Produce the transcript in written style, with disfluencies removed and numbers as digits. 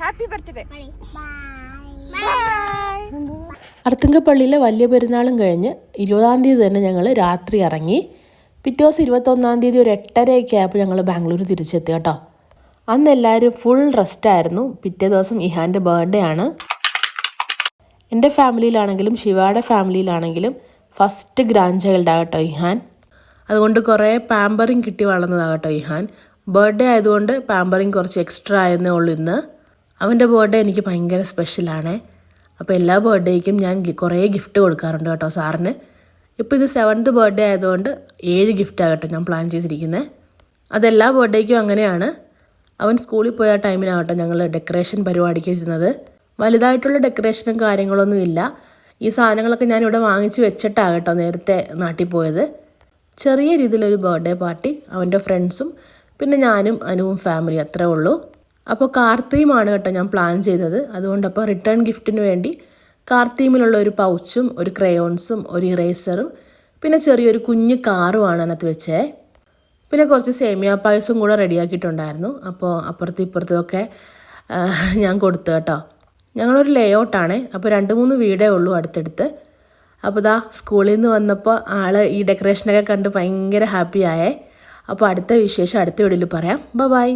Happy birthday. അർത്തുങ്ക പള്ളിയിലെ വലിയ പെരുന്നാളും കഴിഞ്ഞ് 20-ാം തീയതി തന്നെ ഞങ്ങൾ രാത്രി ഇറങ്ങി. പിറ്റേ ദിവസം 21-ാം തീയതി ഒരു 8:30 ആയപ്പോൾ ഞങ്ങൾ ബാംഗ്ലൂർ തിരിച്ചെത്തി കേട്ടോ. അന്ന് എല്ലാവരും ഫുൾ റെസ്റ്റായിരുന്നു. പിറ്റേ ദിവസം ഇഹാൻ്റെ ബർത്ത്ഡേ ആണ്. എൻ്റെ ഫാമിലിയിലാണെങ്കിലും ശിവയുടെ ഫാമിലിയിലാണെങ്കിലും ഫസ്റ്റ് ഗ്രാൻഡ് ചൈൽഡാണ് കേട്ടോ ഇഹാൻ. അതുകൊണ്ട് കുറേ പാമ്പറിങ് കിട്ടി വളർന്നതാണ് കേട്ടോ ഇഹാൻ. ബർത്ത്ഡേ ആയതുകൊണ്ട് പാമ്പറിങ് കുറച്ച് എക്സ്ട്രാ ആയിരുന്നേ ഉള്ളൂ ഇന്ന്. അവൻ്റെ ബർത്ത്ഡേ എനിക്ക് ഭയങ്കര സ്പെഷ്യലാണ്. അപ്പോൾ എല്ലാ ബർത്ത്ഡേക്കും ഞാൻ കുറേ ഗിഫ്റ്റ് കൊടുക്കാറുണ്ട് കേട്ടോ സാറിന്. ഇപ്പോൾ ഇത് 7th ബർത്ത്ഡേ ആയതുകൊണ്ട് 7 ഗിഫ്റ്റാണ് കേട്ടോ ഞാൻ പ്ലാൻ ചെയ്തിരിക്കുന്നത്. അതെല്ലാ ബർത്ത്ഡേക്കും അങ്ങനെയാണ്. അവൻ സ്കൂളിൽ പോയ ടൈമിനാകട്ടോ ഞങ്ങൾ ഡെക്കറേഷൻ പരിപാടിക്ക് ഇരുന്നത്. വലുതായിട്ടുള്ള ഡെക്കറേഷനും കാര്യങ്ങളൊന്നും ഇല്ല. ഈ സാധനങ്ങളൊക്കെ ഞാനിവിടെ വാങ്ങിച്ച് വെച്ചിട്ടാണ് കേട്ടോ നേരത്തെ നാട്ടിൽ പോയത്. ചെറിയ രീതിയിലൊരു ബർത്ത്ഡേ പാർട്ടി, അവൻ്റെ ഫ്രണ്ട്സും പിന്നെ ഞാനും അനുവും ഫാമിലി അത്രേ ഉള്ളൂ. അപ്പോൾ കാർ തീമാണ് കേട്ടോ ഞാൻ പ്ലാൻ ചെയ്തത്. അതുകൊണ്ടപ്പോൾ റിട്ടേൺ ഗിഫ്റ്റിന് വേണ്ടി കാർ തീമിലുള്ള ഒരു പൗച്ചും ഒരു ക്രയോൺസും ഒരു ഇറേസറും പിന്നെ ചെറിയൊരു കുഞ്ഞ് കാറുമാണ് അതിനകത്ത് വെച്ചേ. പിന്നെ കുറച്ച് സേമിയ പായസം കൂടെ റെഡിയാക്കിയിട്ടുണ്ടായിരുന്നു. അപ്പോൾ അപ്പുറത്തും ഇപ്പുറത്തുമൊക്കെ ഞാൻ കൊടുത്തു കേട്ടോ. ഞങ്ങളൊരു ലേ ഔട്ടാണേ. അപ്പോൾ 2-3 വീടേ ഉള്ളൂ അടുത്തടുത്ത്. അപ്പോൾ ദാ സ്കൂളിൽ നിന്ന് വന്നപ്പോൾ ആൾ ഈ ഡെക്കറേഷനൊക്കെ കണ്ട് ഭയങ്കര ഹാപ്പിയായേ. അപ്പോൾ അടുത്ത വിശേഷം അടുത്ത വീഡിയോയിൽ പറയാം. ബൈ.